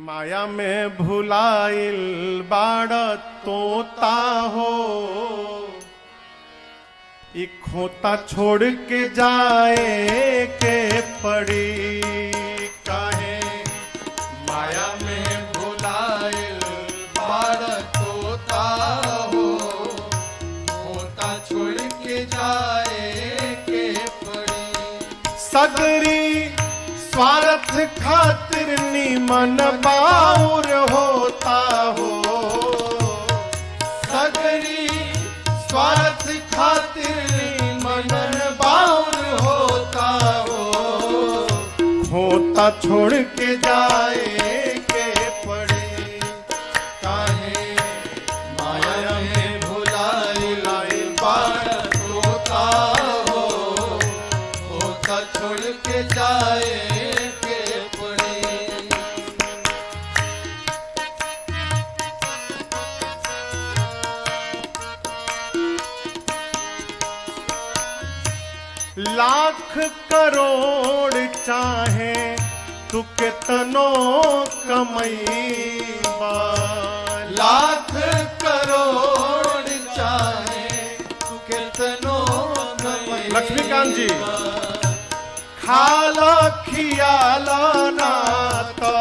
माया में भुलाइल बाड़ तोता हो, ई खोता छोड़ के जाए के पड़ी। काहे माया में भुलाइल बाड़ तोता हो, खोता छोड़ के जाए के पड़ी। सगरी स्वार्थ खातिर निमन बाउर होता हो, सगरी स्वार्थ खातिर निमन बाउर होता हो, खोता छोड़ के जाए के पड़े। काहे माया में भुलाइल बाड़ तोता हो, खोता छोड़ के जाए के पड़े। लाख करोड़ चाहे तू कितनो कमईबा, लाख करोड़ चाहे तू कितनो कमईबा। लक्ष्मीकांत जी, खाला खियाला ना तो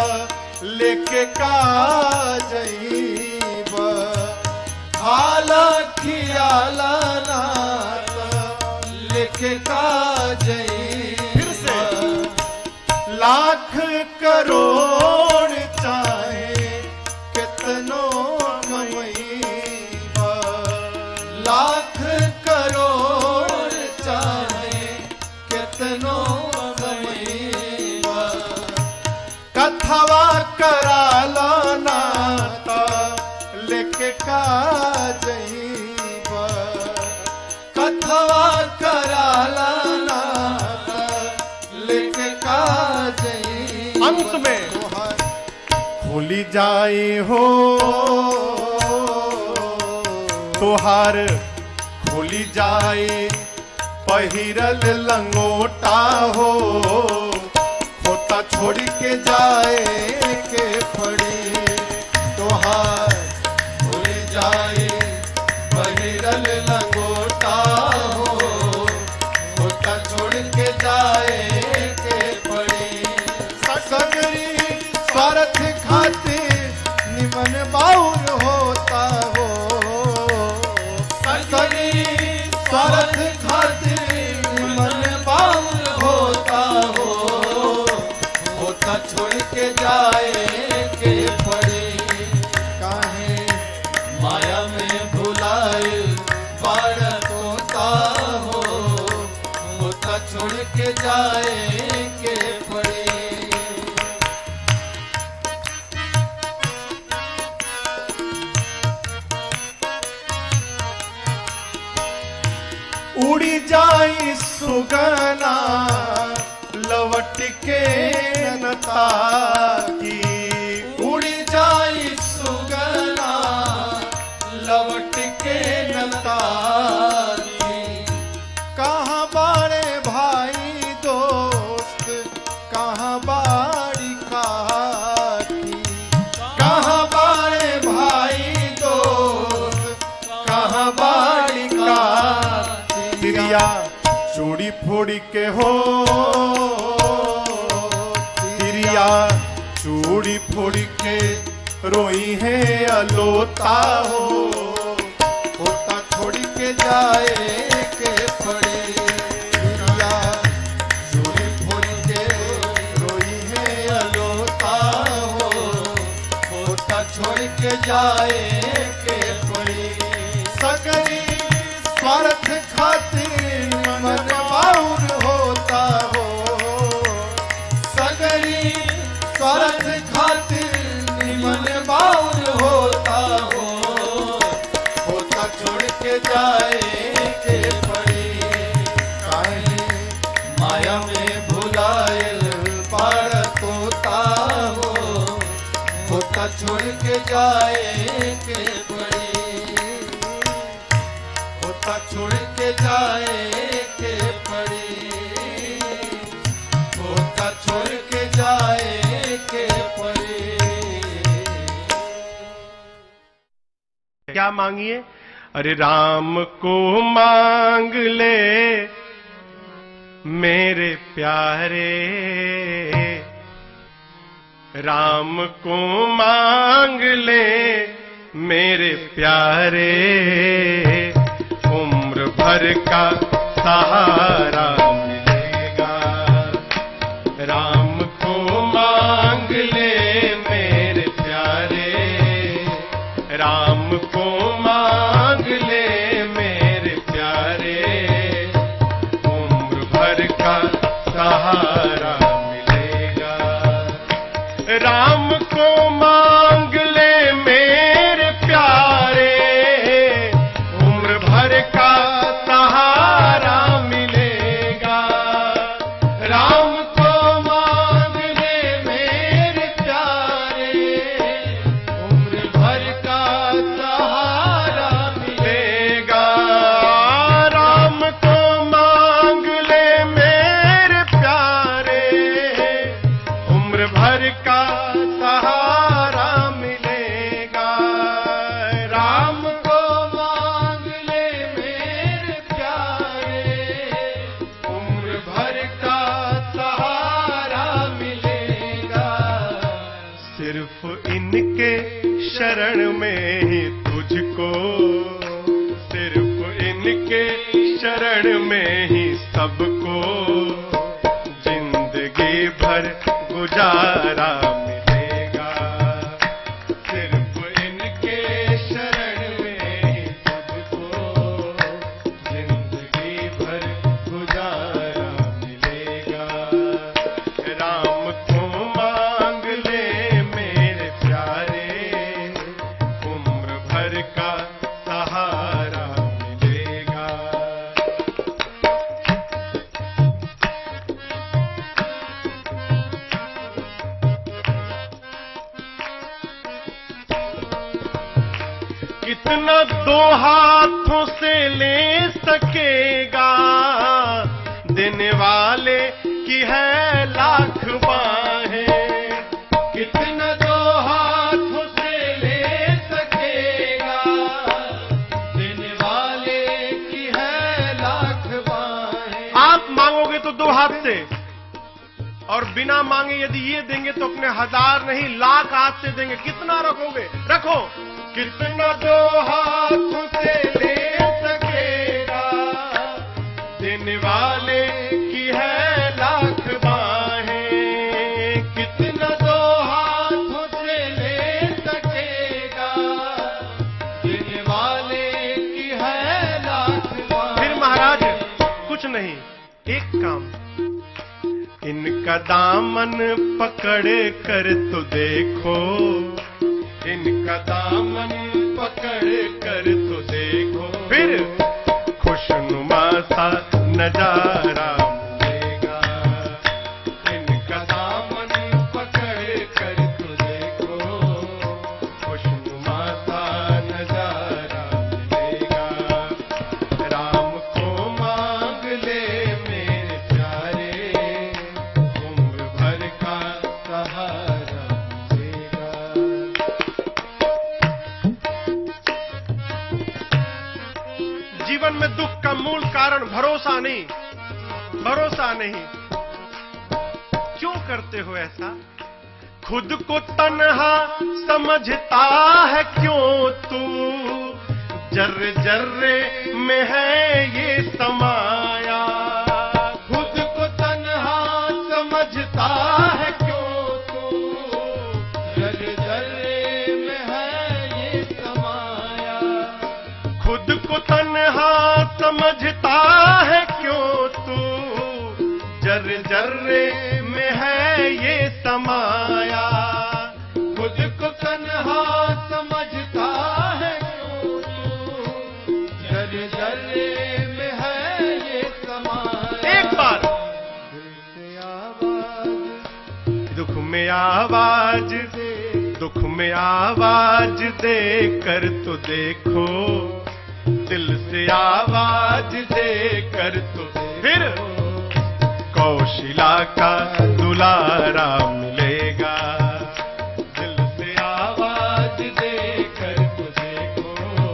लेके का जईबा, खाला खियाला ना लेके का जई। फिर से लाख करोड़ चाहे कितनो कमईबा, लाख करोड़ चाहे कितनो कमईबा। कथवा कराला ना तो लेके का जईबा, कथवा कराला ना लेके का जई। अंत में खुली जाए हो तोहार, खुली जाए पहिरल लंगोटा हो, खोता छोड़ के जाए के पड़ी। तोहार भूल जाए पहिरल लंगोटा हो, खोता छोड़ के जाए के पड़ी। सगरी स्वार्थ खातिर निमन बाउर होता हो, सगरी स्वार्थ खातिर निमन बाउर होता हो, खोता छोड़ के जाए के पड़ी। काहे माया में भुलाइल बाड़ तोता हो, खोता छोड़ के जाए के पड़ी। उड़ी जाई सुगना लवट के नता की, उड़ी जाई सुगना लवट के नतारी। कहाँ बारे भाई दोस्त, कहाँ बाड़ी काकी, कहाँ बारे भाई दोस्त, कहाँ बाड़ी काकी। तिरिया चूड़ी फोड़ी के हो, तिरिया चूड़ी फोड़ी के रोई है अलोता हो, खोता छोड़ के जाए के पड़े। तिरिया चूड़ी फोड़ के रोई है अलोता हो, खोता छोड़ के जाए के पड़े। सगरी स्वार्थ खातिर मन बाउर होता हो, सगरी स्वार्थ खातिर निमन बाउर होता हो, खोता छोड़ के जाए के पड़ी। काहे माया में भुलाइल बाड़ तोता हो, खोता छोड़ के जाए के पड़ी। खोता छोड़ के जाए के पड़ी। खोता छोड़ के जाए के पड़ी। क्या मांगिए? अरे राम को मांग ले मेरे प्यारे, राम को मांग ले मेरे प्यारे, उम्र भर का सहारा मिलेगा। राम को मांग ले मेरे प्यारे, राम को मांग ले मेरे प्यारे, उम्र भर का सहारा मिलेगा। राम को मांग ले मेरे प्यारे, उम्र भर का सहारा मिलेगा। राम को मांग ले मेरे प्यारे, उम्र भर का सहारा मिलेगा। राम को मांग ले मेरे प्यारे, उम्र भर का सहारा मिलेगा। राम को मांग ले मेरे प्यारे, उम्र भर का सहारा मिलेगा। सिर्फ इनके शरण में ही तुझको, सिर्फ इनके शरण में ही सबको जिंदगी भर गुजारा मिलेगा। सिर्फ इनके शरण में ही सबको जिंदगी भर गुजारा मिलेगा। राम को मांग ले मेरे प्यारे, उम्र भर का सहारा मिलेगा। कितना दो हाथों से ले सकेगा, देने वाले की है लाख बाहें। कितना दो हाथों से ले सकेगा, देने वाले की है लाख बाहें। आप मांगोगे तो दो हाथ से, और बिना मांगे यदि ये देंगे तो अपने 1000 नहीं लाख हाथ से देंगे। कितना रखोगे? रखो। कितना दो हाथों से ले सकेगा, देने वाले की है लाख बाहें। कितना दो हाथों से ले सकेगा, देने वाले की है लाख बाहें। फिर महाराज कुछ नहीं, एक काम, इनका दामन पकड़ कर तो देखो, इनका दामन पकड़ कर तो देखो, फिर खुशनुमा सा नजारा मिलेगा। इनका दामन पकड़ कर तो देखो, खुशनुमा सा नजारा मिलेगा। राम को मांग ले मेरे प्यारे, उम्र भर का सहारा मिलेगा। जीवन में दुख का मूल कारण भरोसा नहीं, भरोसा नहीं। क्यों करते हो ऐसा? खुद को तन्हा समझता है क्यों तू, जर्रे जर्रे में है ये समाया। खुद को तन्हा समझता है क्यों तू, जर्रे जर्रे में है ये समाया। खुद को तन्हा समझता है क्यों तू, जर्रे जर्रे में है ये समाया। खुद को तन्हा समझता है क्यों तू, जर्रे जर्रे में है ये समाया। एक बार दुख में आवाज दे, दुख में आवाज दे कर तो देखो, दिल से आवाज दे कर तो फिर कौशिला का दुलारा मिलेगा। दिल से आवाज दे कर तो देखो,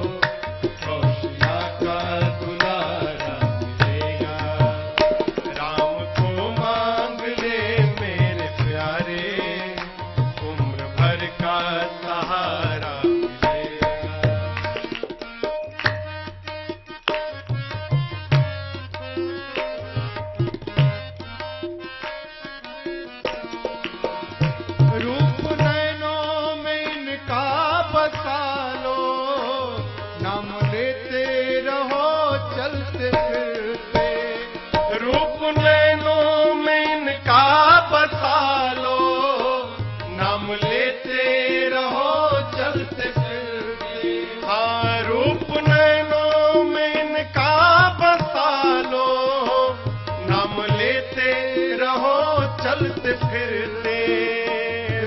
लेते रहो चलते फिरते। हाँ रूप नैनों में इनका बसा लो, नाम लेते रहो चलते फिरते।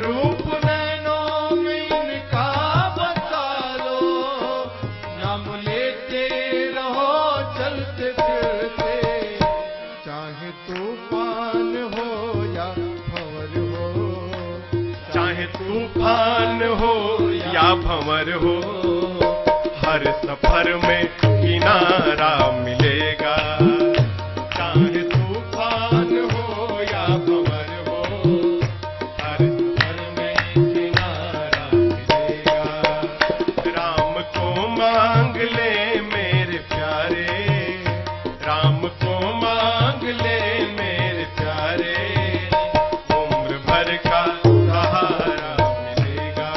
रूप नैनों में इनका बसा लो, नाम लेते रहो चलते फिरते। चाहे तूफान हो या भंवर हो, चाहे तूफान हो या भंवर हो, हर सफर में किनारा मिलेगा। चाहे तूफान हो या भंवर हो, हर सफर में किनारा मिलेगा। राम को मांग ले मेरे प्यारे, राम को मांग ले मेरे प्यारे, उम्र भर का सहारा मिलेगा।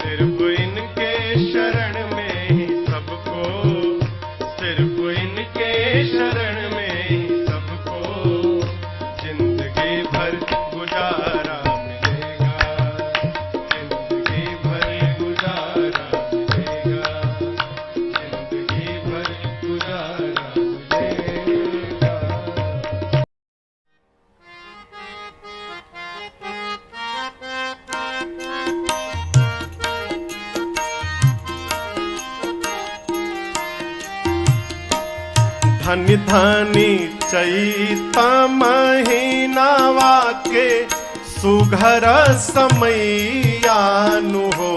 सिर्फ इनके शरण में ही सबको, सिर्फ इनके शरण में ही सबको, जिंदगी भर गुजारा मिलेगा। जिंदगी भर गुजारा मिलेगा। जिंदगी भर गुजारा मिलेगा। धन्य धनी चैता महीनावा के सुघर समैयानु हो।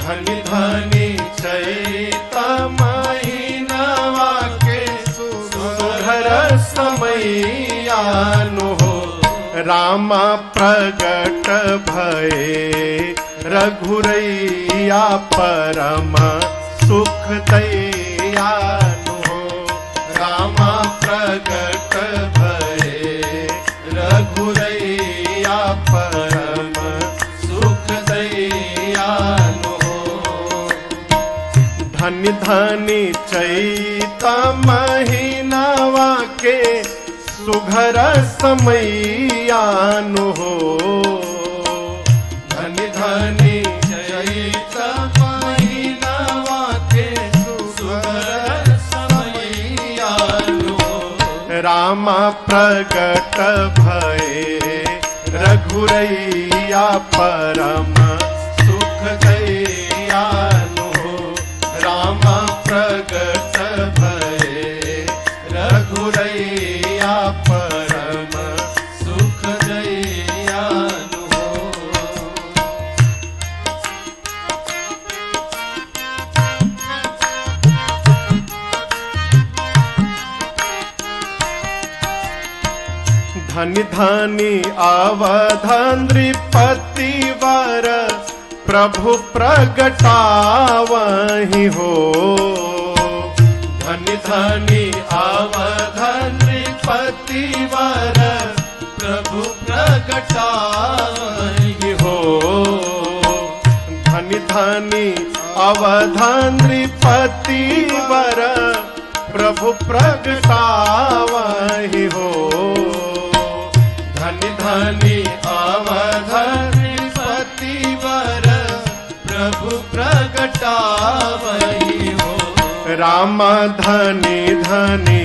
धन्य धनी चैता महीनावा के सुघर समैयानु हो। रामा प्रगट भये रघुरैया परम सुख दैयानु हो। रामा प्रगट भये रघुरैया परम सुख दैयानु हो। धन्य धन्य चैता महीनावा के सुघर समैयानु हो। धन्य धन्य चैता महीनावा के सुघर समैयानु हो। रामा प्रगट भये रघुरैया परम सुख दैयानु हो। रामा प्रगट भये रघुरैया परम सुख दैयानु हो। धन्य धन्य अवध नृपति वर प्रभु प्रगटावहि हो। धन्य धन्य अवध नृपति वर प्रभु प्रगटावहि हो। धन्य धन्य अवध नृपति वर प्रभु प्रगटावहि हो। धन्य धन्य अवध नृपति वर प्रभु प्रगटावहि हो। राम धन्य धन्य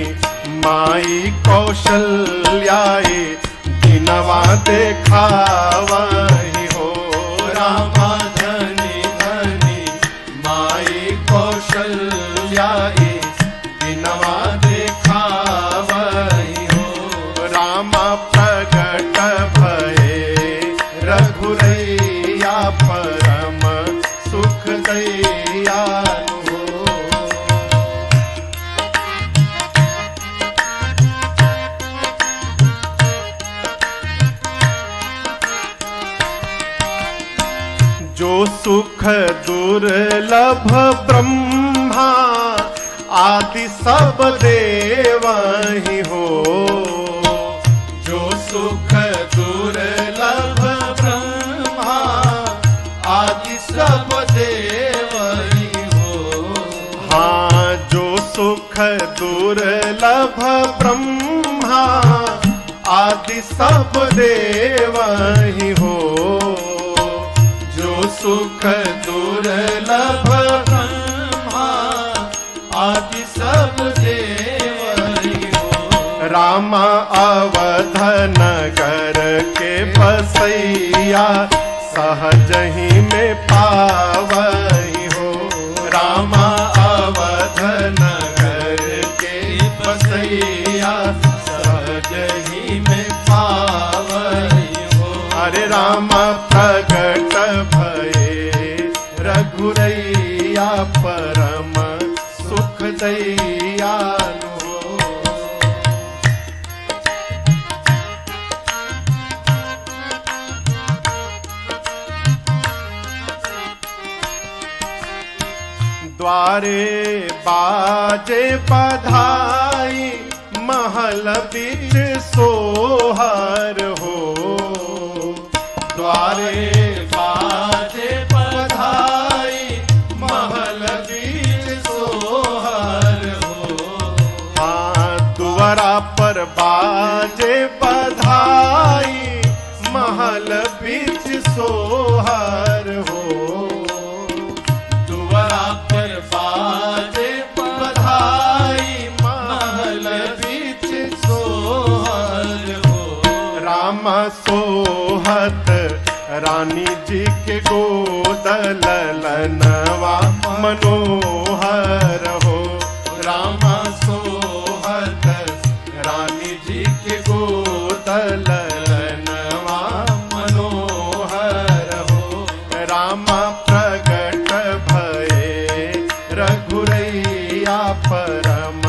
माई कौशल्याए दिनवा देखावहि हो। राम धन्य धन्य माई कौशल्याए दिनवा देखावहि हो। राम प्रगट भये रघुरैया परम सुख दैयानु हो। जो सुख दुर्लभ ब्रह्मा आदि सब देवहि हो। जो सुख दुर्लभ ब्रह्मा आदि सब देवहि हो। हाँ जो सुख दुर्लभ ब्रह्मा आदि सब देवहि हो। सुख दुर्लभ ब्रह्मा आदि सब देवई हो। रामा अवध नगर के बसैया सहज ही में पावई हो। रामा अवध नगर के बसैया सहज ही में पावई हो। अरे रामा प्रगट भये रघुरैया परम सुख दयालु हो। द्वारे बाजे बधाई महल बीच सोहर हो। द्वारे बाजे बधाई महल बीच सोहर हो। हाँ द्वारा पर बाजे बधाई महल बीच सोहर हो। द्वारा पर बाजे बधाई महल बीच सोहर हो। राम सोहत रानी जी के गोद ललनवा मनोहर हो। रामा सोहत रानी जी के गोद ललनवा मनोहर हो। रामा प्रगट भये रघुरैया परम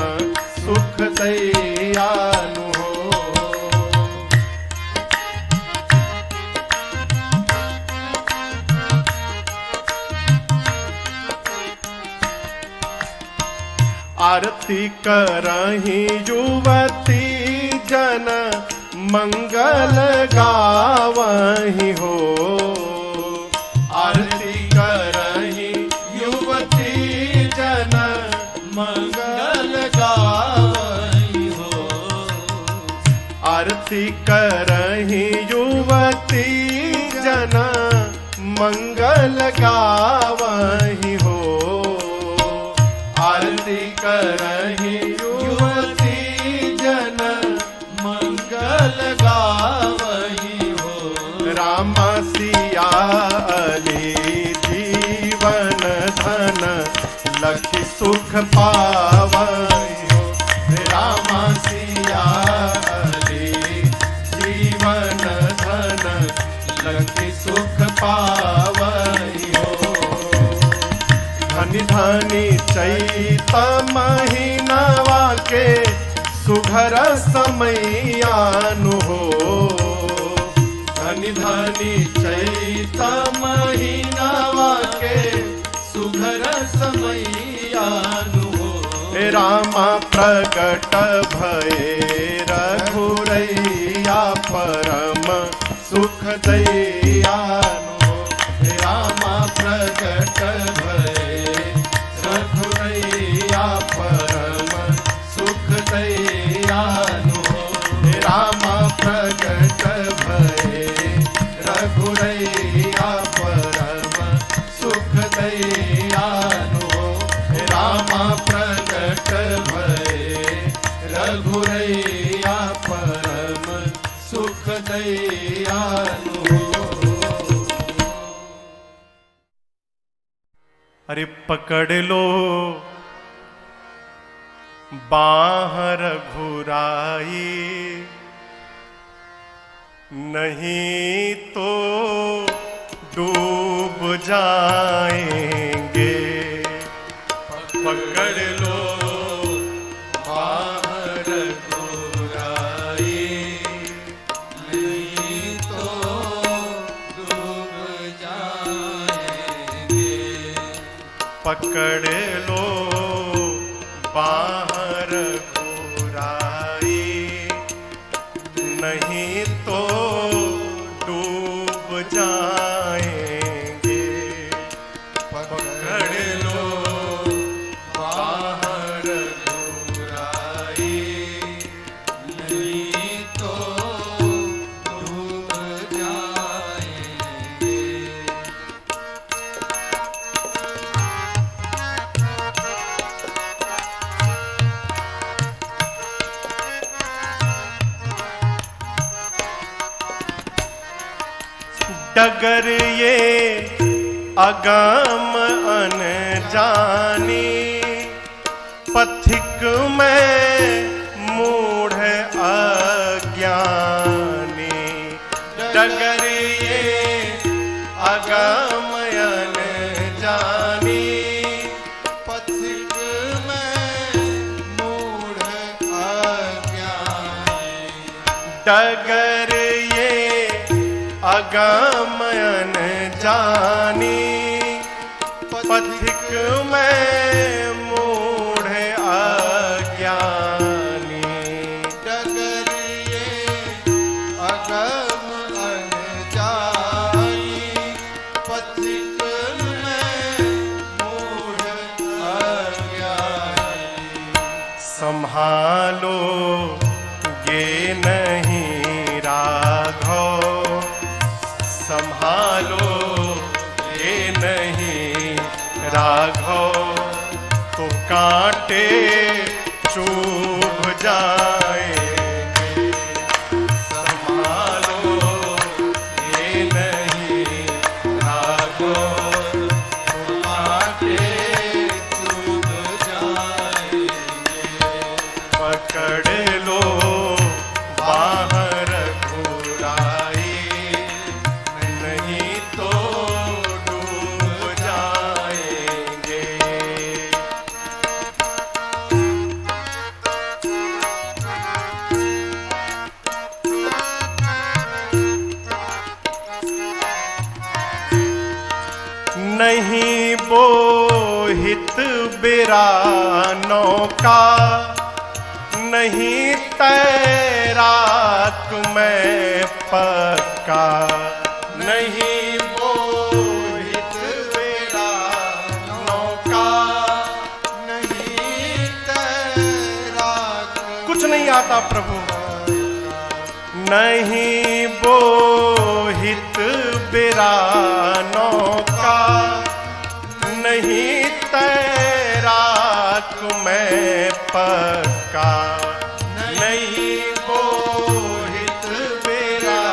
सुख दयालु हो। आरती करही युवती जन मंगल गावही हो। आरती करही युवती जन मंगल गावई हो। आरती करही युवती जन मंगल गावही हो। आरती करही युवती जन मंगल गावई हो। राम सिया अली जीवन धन लखि सुख पावई हो। राम सिया अली जीवन धन लखि सुख पावई हो। धनि धनि चैत महीनवा के सुघर समयानु हो। धनि धनि चैत महीनावा के सुघर समयानु हो। रामा प्रगट भये रघुरैया परम सुख दयालु हो। रामा प्रगट भये रघुरैया परम सुख दयालु हो। रामा प्रगट भये रघुरैया परम सुख दयालु हो। रामा प्रगट भये रघुरैया परम सुख दयालु हो। अरे पकड़ लो बाह रघुराई नहीं तो डूब जाएंगे। पकड़ लो बाहर रघुराई नहीं तो डूब जाएंगे। पकड़ लो बाहर रघुराई नहीं तो डूब जाएंगे। पकड़ लो बाहर रघुराई नहीं तो डूब जाएंगे। डगर ये अगम अनजानी, पथिक में मूढ़ अज्ञानी। डगर ये अगम अनजानी, पथिक में मूढ़ अज्ञानी। डगर ये अगम अनजानी, पथिक में मूढ़ अज्ञानी। डगर ये अगम अनजानी, पथिक में मूढ़ अज्ञानी। संभालो ये नहीं राघव, संभालो ये नहीं राघव, तो कांटे चुभ जाएंगे। संभालो ये नहीं राघव, तो कांटे चुभ जाएंगे। पकड़ लो बाहर घुराई, नहीं तो डूब जाएंगे। नहीं बोहित बिरा नौका, नहीं तैराक मैं पक्का। नहीं बोहित बिरा नौका, नहीं तैराक कुछ नहीं आता प्रभु। नहीं बोहित बिरा नौका, नहीं तैराक मैं पक्का। नहीं बोहित बिरा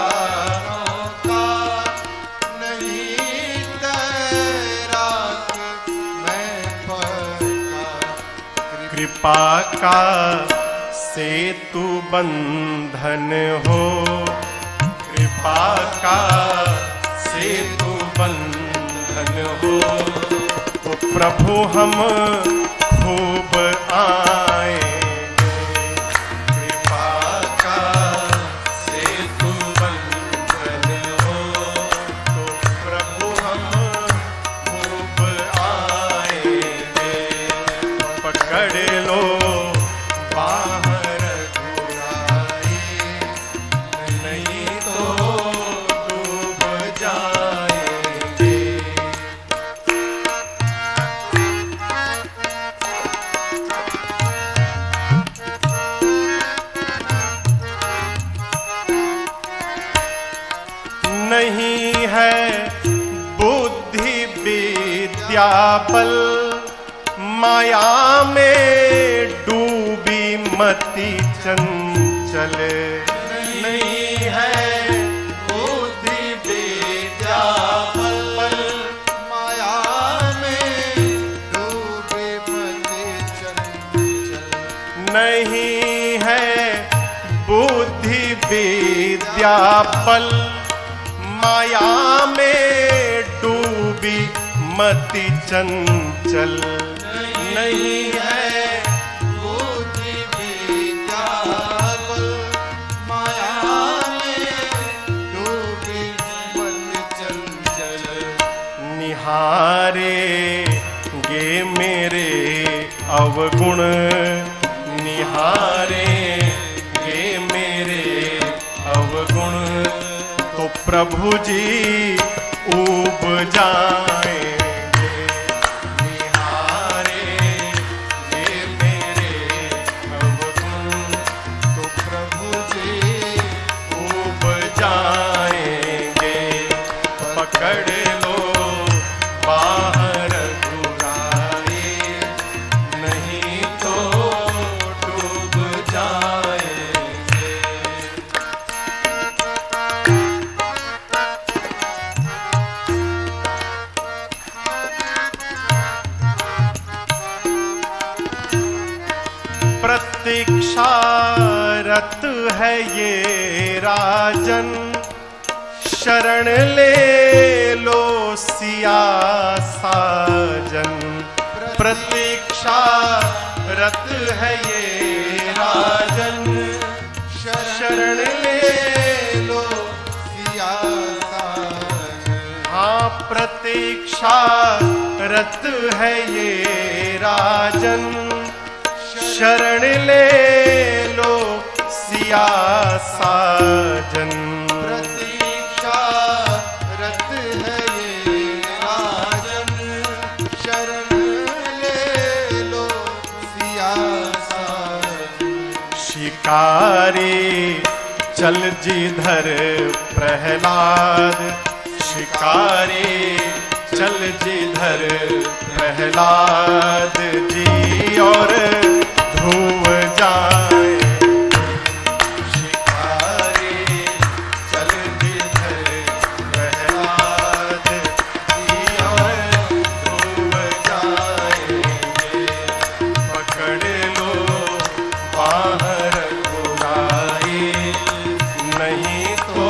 नौका, नहीं तैराक मैं पक्का। कृपा का सेतु बंधन हो, कृपा का सेतु बंधन हो, तो प्रभु हम खूब आएंगे। कृपा का सेतु बंधन हो, तो प्रभु हम खूब आएंगे। पकड़ लो बाहर घुराई, नहीं तो डूब जाएंगे। नहीं है बुद्धि विद्या बल, माया में डूबी मति चंचल। नहीं है बुद्धि विद्या बल, माया में डूबे मति चंचल। नहीं है बुद्धि विद्या बल, माया में डूबी मति चंचल। नहीं है बुद्धि विद्या बल, माया में डूबे मति चंचल। निहारे गे मेरे अवगुण, निहारे गे मेरे अवगुण, तो प्रभु जी ऊब जाएंगे। निहारे गे मेरे अवगुण, तो प्रभु जी ऊब जाएंगे। पकड़ लो बाहर घुराई, नहीं तो डूब जाएंगे। प्रतीक्षारत है ये राजन, शरण ले लो सिया साजन। प्रतीक्षारत है ये राजन, शरण ले लो सिया साजन। हाँ, प्रतीक्षारत है ये राजन, शरण ले लो सिया साजन। प्रतीक्षारत है ये राजन, शरण ले लो सिया साजन। शिकारी चल जिधर प्रहलाद, शिकारी चल जिधर प्रहलाद जी और ध्रुव जाए। शिकारी चल जिधर प्रहलाद जी और ध्रुव जाएंगे। पकड़ लो बाहर बुराई, नहीं तो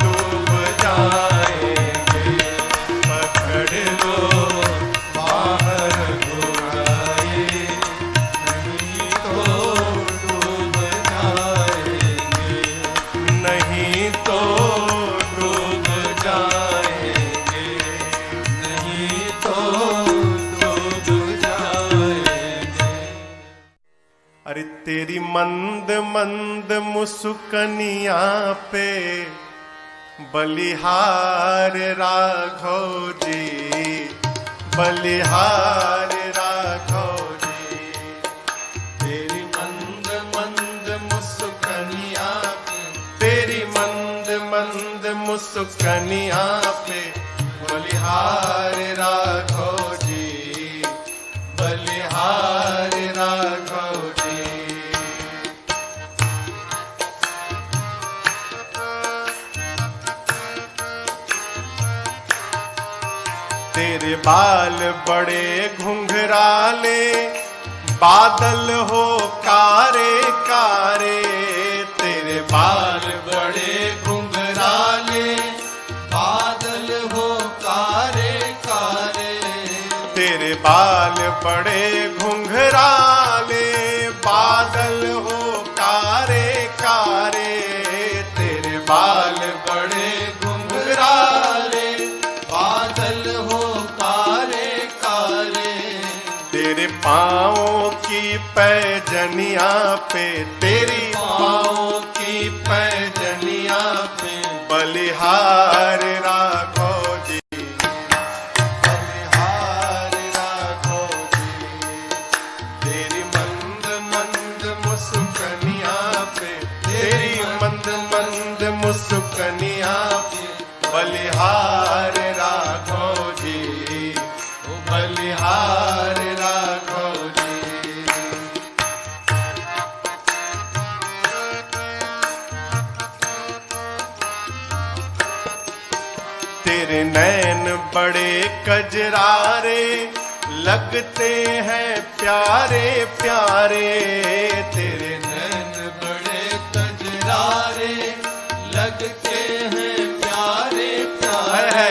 डूब जाएंगे। पकड़ लो बाहर बुराई, नहीं तो डूब जाएंगे। नहीं तो डूब जाएंगे। नहीं तो डूब जाएंगे। अरे तेरी मंद मंद मुस्कनिया पे बलिहार राघव जी, बलिहार राघव जी। तेरी मंद मंद मुस्कनिया पे, तेरी मंद मंद मुस्कनिया पे बलिहार राघव जी, बलिहार राघव जी। तेरे बाल बड़े घुंघराले, बादल हो कारे कारे। तेरे बाल बड़े घुंघराले, बादल हो कारे कारे। तेरे बाल बड़े घुंघराले, बादल हो कारे कारे। तेरे बाल बड़े घुंघराले, बादल हो कारे कारे। तेरे पाँवों की पैजनिया पे, तेरी पाँवों की पैजनिया पे बलिहार राघव जी, बलिहार राघव जी। तेरी मंद मंद मुस्कनिया पे, तेरी मंद मंद मुस्कनिया पे बलिहार राघव जी, बलिहार राघव जी। तेरे नैन बड़े कजरारे, लगते हैं प्यारे प्यारे। तेरे नैन बड़े कजरारे, लगते हैं प्यारे प्यारे।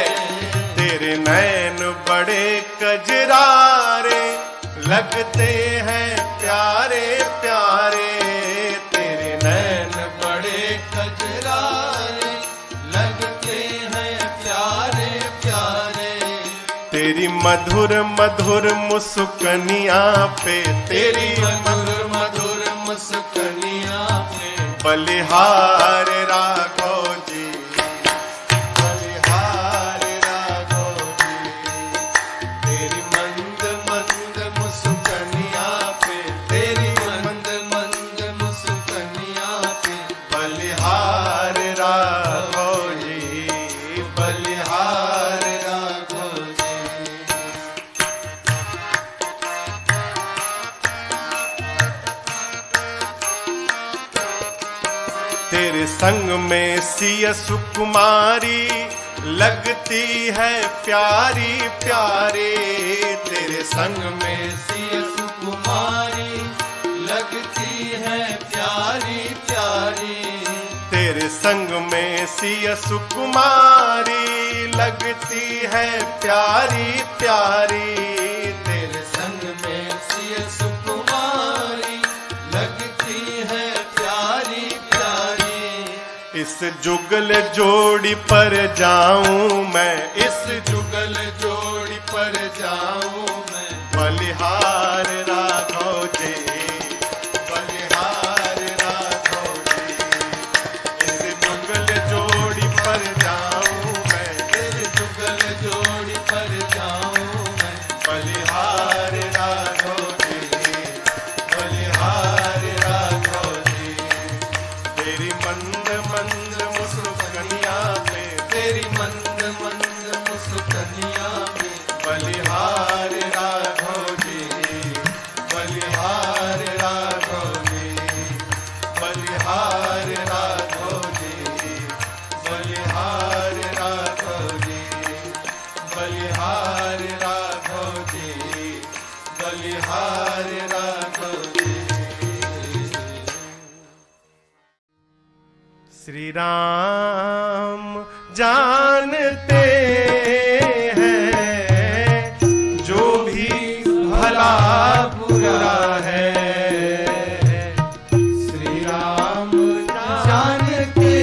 तेरे नैन बड़े कजरारे, लगते हैं प्यारे प्यारे। तेरे नैन बड़े कजरारे, लगते हैं प्यारे प्यारे। तेरी मधुर मधुर मुस्कनिया पे, तेरी मधुर मधुर मुस्कनिया पे बलिहार राघव जी, बलिहार राघव जी। तेरी मंद मंद मुस्कनिया पे, तेरी मंद मंद मुस्कनिया पे बलिहार राघव जी, बलिहार राघव जी। तेरे संग में सिया सुकुमारी, लगती है प्यारी प्यारी। तेरे संग में सिया सुकुमारी, लगती है प्यारी प्यारी। तेरे संग में सिया सुकुमारी लगती है प्यारी प्यारी। तेरे संग में सिया सुकुमारी लगती है प्यारी प्यारी। इस जुगल जोड़ी पर जाऊं मैं, इस जुगल जोड़ी पर जाऊं मैं। बलिहार राघव जी, बलिहार राघव जी। इस जुगल जोड़ी पर जाऊं मैं, इस जुगल जोड़ी पर जाऊं मैं। बलिहार राघव जी, बलिहार राघव जी। तेरी मंद मंद मुस्कनिया पे, तेरी मंद मंद मुस्कनिया में। बलिहार राघव जी, बलिहार राघव जी, बलिहार राघव जी, बलिहार राघव जी, बलिहार राघव जी, बलिहार राघव जी। श्री राम जानते हैं जो भी भला बुरा है। श्री राम जानते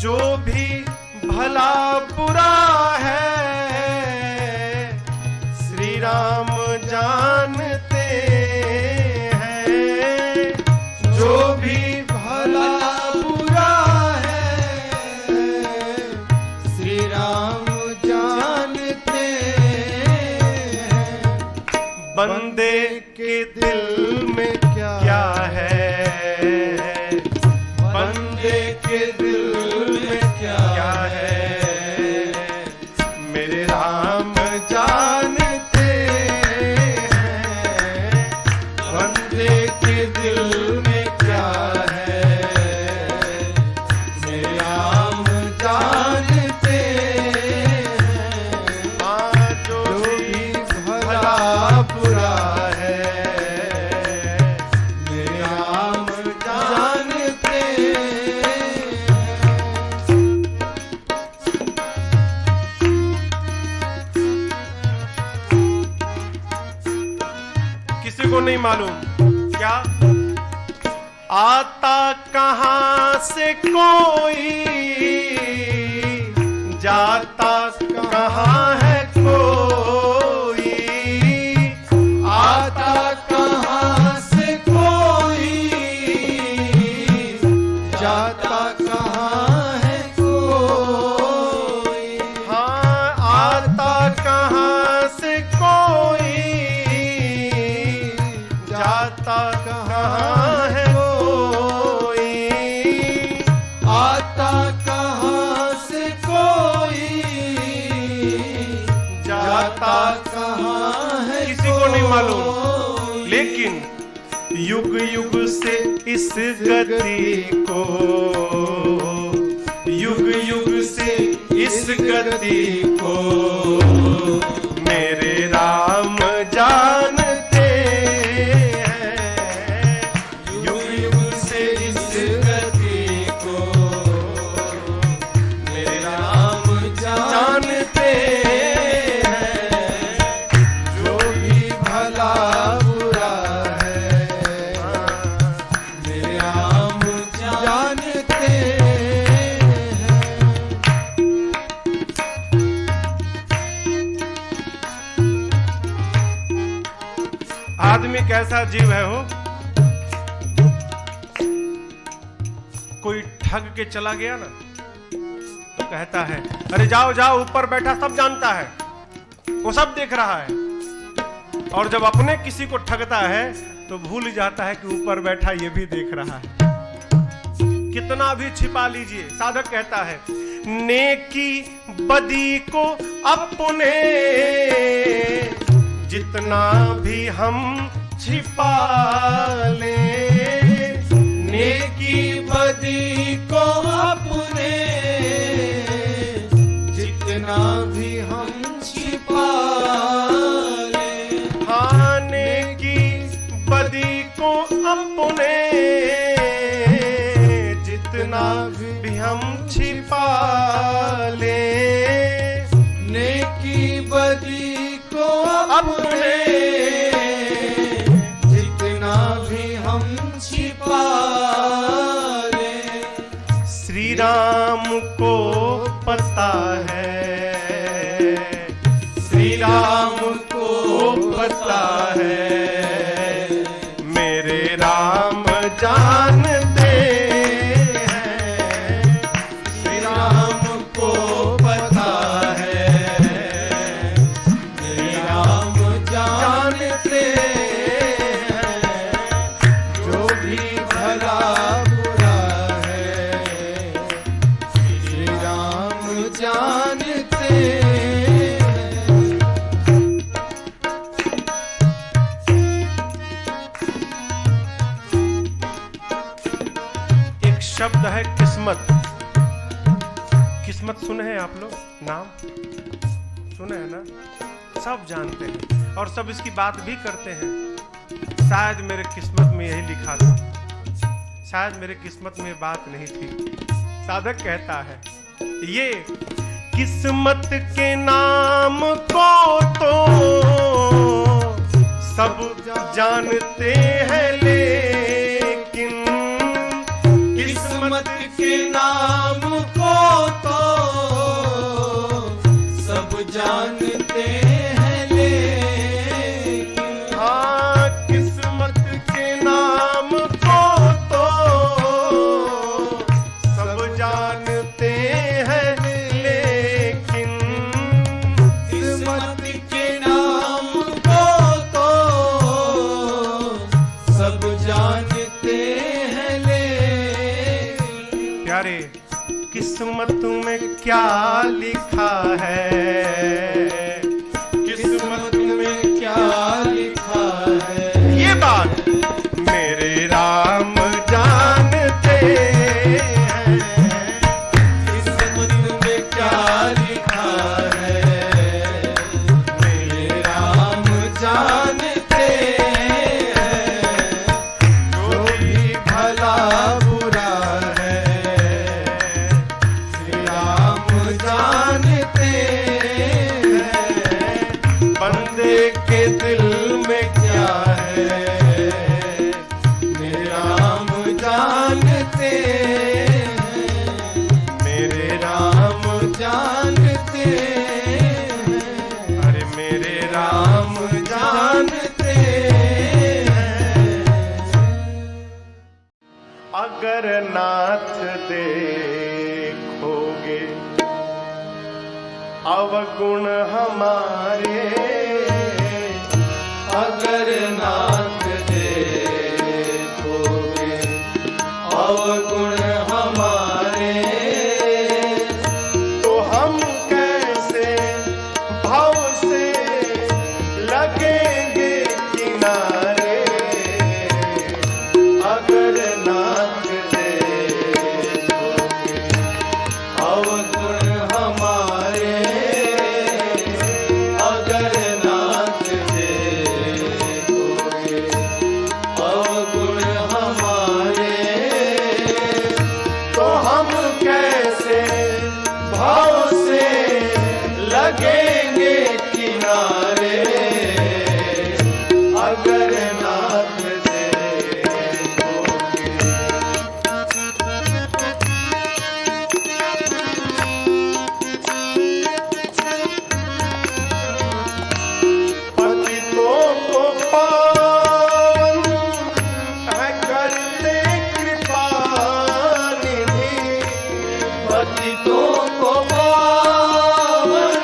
जो भी भला बुरा है, श्री राम जानते हैं। जो भी भला बुरा है, श्री राम जानते हैं। बंदे के दिल में क्या है, बंदे के दिल में क्या है, मेरे राम जानते हैं। बंदे के दिल में क्या है, मेरे राम जानते हैं। हाँ, जो भी भला बुरा है, मेरे राम जानते हैं। किसी को नहीं मालूम क्या आता कहां से कोई, जाता कहां है कोई। आता कहां से कोई, जाता कहां है कोई। हाँ, आता कहां से कोई, जाता कहां है कोई। आता कहां से कोई, जाता कहां है किसी को नहीं मालूम। कोई। लेकिन युग युग से इस गति को, युग युग से इस गति को, मेरे राम जानते हैं। युग युग से इस गति को, मेरे राम जानते हैं। जो भी भला बुरा है, मेरे राम जानते हैं। आदमी कैसा जीव है हो, कोई ठग के चला गया ना तो कहता है अरे जाओ जाओ, ऊपर बैठा सब जानता है, वो सब देख रहा है। और जब अपने किसी को ठगता है तो भूल जाता है कि ऊपर बैठा ये भी देख रहा है। कितना भी छिपा लीजिए, साधक कहता है नेकी बदी को अपने जितना भी हम छिपा ले, नेकी बदी को अपने जितना भी हम छिपा ले। हाँ, नेकी पता है, श्री राम को पता है, मेरे राम जानते हैं। श्री राम को पता है, श्री राम जानते हैं, जो भी भला बुरा है, श्री राम जानते हैं। एक शब्द है किस्मत। किस्मत सुने हैं आप लोग? नाम सुने हैं ना? सब जानते हैं और सब इसकी बात भी करते हैं। शायद मेरे किस्मत में यही लिखा था, शायद मेरे किस्मत में बात नहीं थी। साधक कहता है ये किस्मत के नाम को तो सब जानते हैं, लेकिन किस्मत के नाम को तो सब जानते हैं, लेकिन हाँ, किस्मत के नाम को तो सब जानते हैं, लेकिन किस्मत के नाम को तो सब जानते हैं, लेकिन प्यारे, किस्मत में क्या लिखा है, किस्मत में क्या लिखा है, ये बात मेरे राम जानते हैं। किस्मत में क्या लिखा है, मेरे राम जानते हैं, जो भी भला बुरा है, श्री राम जानते हैं, बंदे के दिल में क्या है, मेरे राम जानते हैं, मेरे राम जानते हैं, अरे मेरे राम जानते हैं। अगर नाथ देखोगे अवगुण हमारे, अगर नाथ देखोगे अवगुण हमारे, तो हम कैसे भाव से लगेंगे किनारे। अगर नाथ देखोगे अवगुण हमारे, अगर नाथ देखोगे अवगुण हमारे, तो हम कैसे भाव से लगेंगे किनारे। अगर नाथ देखोगे पतितों को पावन है करते कृपा निधि। पतितों को पावन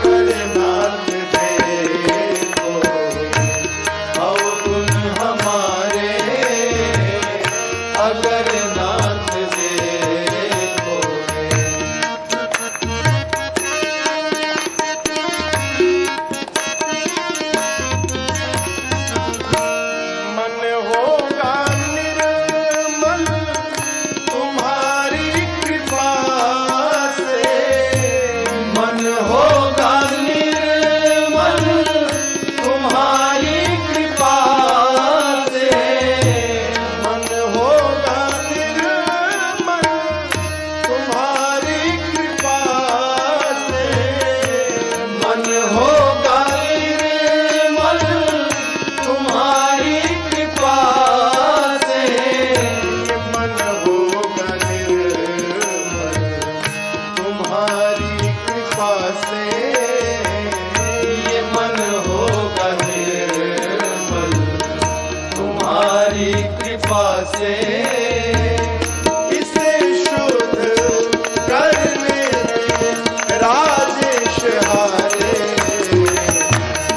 अगर नाथ देखो अवगुण हमारे, अगर नाथ देखोगे। मन होगा निर्मल तुम्हारी कृपा से, मन होगा निर्मल तुम्हारी कृपा से, मन होगा निर्मल तुम्हारी कृपा से, मन होगा निर्मल तुम्हारी कृपा से, मन होगा निर्मल तुम्हारी कृपा से, ये मन होगा निर्मल तुम्हारी कृपा से। इसे शुद्ध करने राजेश हारे,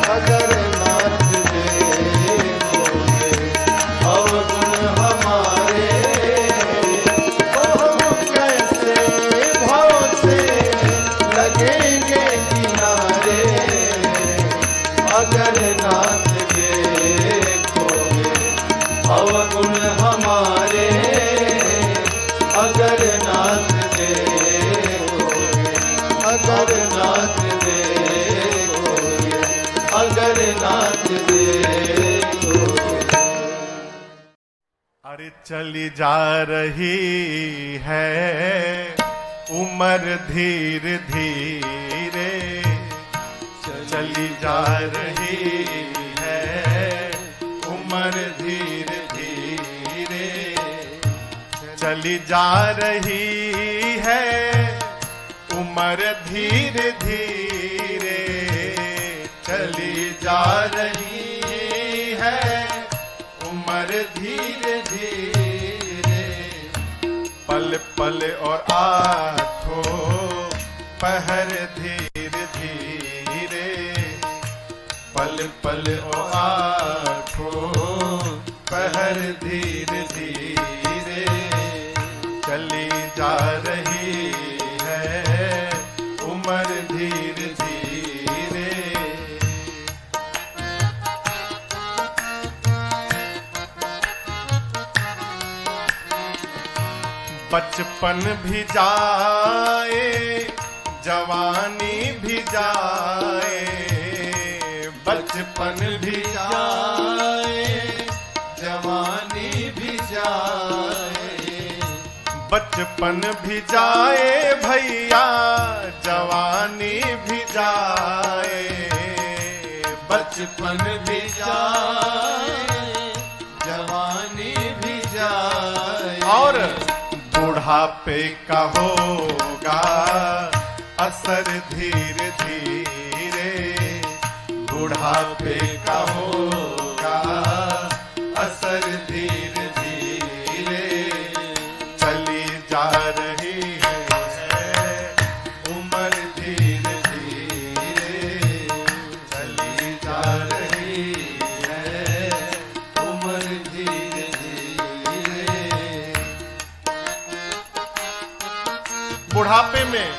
अगर नाथ देखोगे अवगुण हमारे, तो हम कैसे भाव से लगेंगे किनारे, अगर नाथ देखोगे अवगुण हमारे, अगर नाथ देखोगे, अगर नाथ देखोगे, अगर नाथ देखोगे। अरे चली जा रही है उम्र धीरे धीरे, चली जा रही है उम्र धीरे धीरे, चली जा रही है उम्र धीरे धीरे, चली जा रही है उम्र धीरे धीरे, पल पल और आठों पहर धीरे धीरे, पल पल और आठों पहर धीरे धीरे, चली जा रही है उम्र धीरे धीरे। बचपन भी जाए जवानी भी जाए, बचपन भी जाए जवानी भी जाए, बचपन भी जाए भैया जवानी भी जाए, बचपन भी जाए जवानी भी जाए, और बुढ़ापे का होगा असर धीरे धीरे, बुढ़ापे का होगा असर धीरे धीरे, चली जा रही है उम्र धीरे धीरे, चली जा रही है उम्र धीरे धीरे। बुढ़ापे में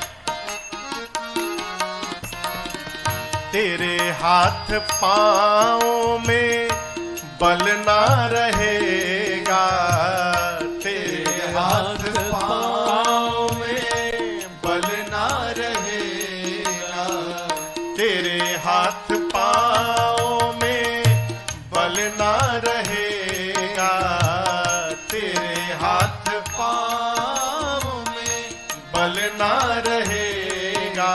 तेरे हाथ पाँव में बल ना रहेगा, तेरे हाथ पाँव में बल ना रहेगा, तेरे हाथ पाँव में बल ना रहेगा, तेरे हाथ पाँव में बल ना रहेगा,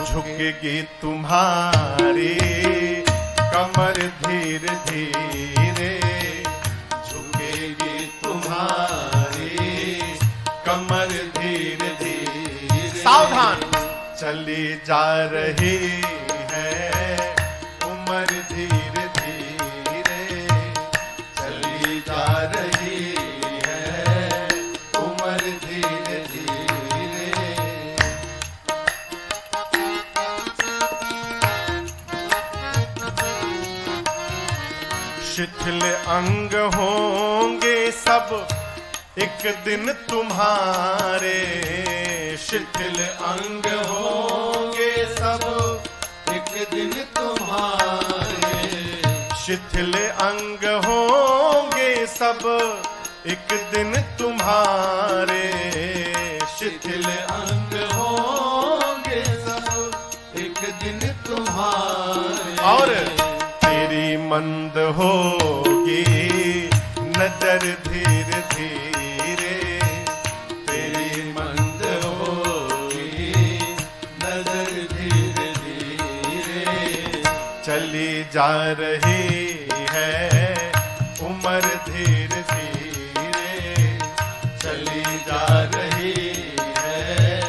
झुकेगी तुम्हारी कमर धीरे धीरे, झुकेगी तुम्हारी कमर धीरे धीरे, सावधान चली जा रही है उम्र धीरे धीरे, चली जा रही है उम्र धीरे धीरे। शिथिल अंग होंगे सब एक दिन तुम्हारे, शिथिल अंग होंगे सब एक दिन तुम्हारे, शिथिल अंग होंगे सब एक दिन तुम्हारे, शिथिल अंग होंगे सब एक दिन तुम्हारे। और तेरी मंद होगी नजर धीरे धीरे, तेरी मंद होगी नजर धीरे धीरे, चली जा रही है उम्र धीरे धीरे, चली जा रही है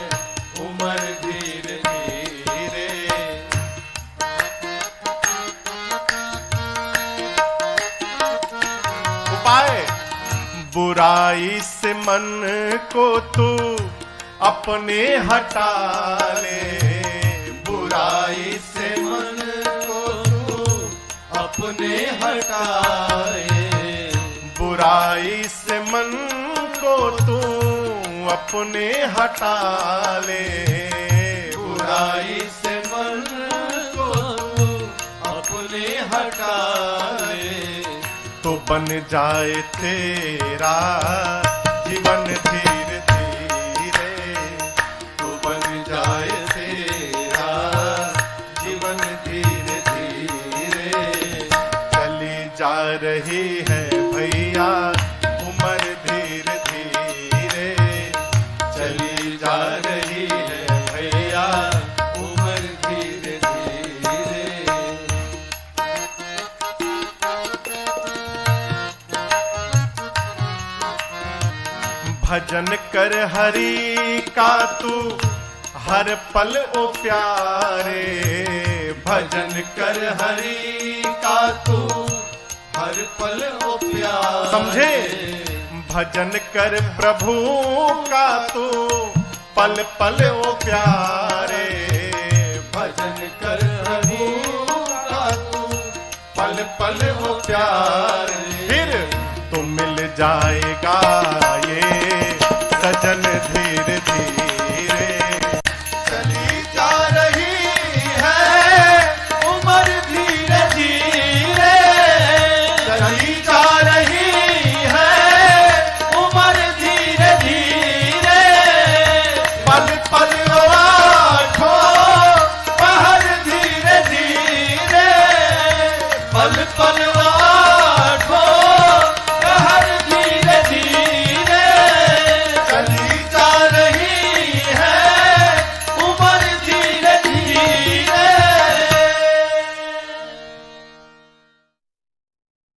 उम्र धीरे धीरे। उपाय, बुराई से मन को तू अपने हटा ले, बुराई से मन को तू अपने हटाए, बुराई से मन को तू अपने हटा ले, बुराई से मन को तू अपने हटाए, तो बन जाए तेरा जीवन धीरे धीरे, तो बन जाए तेरा जीवन धीरे धीरे। चली जा रही है भैया उम्र धीरे धीरे, चली जा रही है भैया उम्र धीरे धीरे। भजन कर हरि का तू हर पल ओ प्यारे, भजन कर हरि का तू हर पल ओ प्यारे। समझे? भजन कर प्रभु का तू पल पल ओ प्यारे, भजन कर प्रभु का तू पल पल ओ प्यारे। फिर तो मिल जाएगा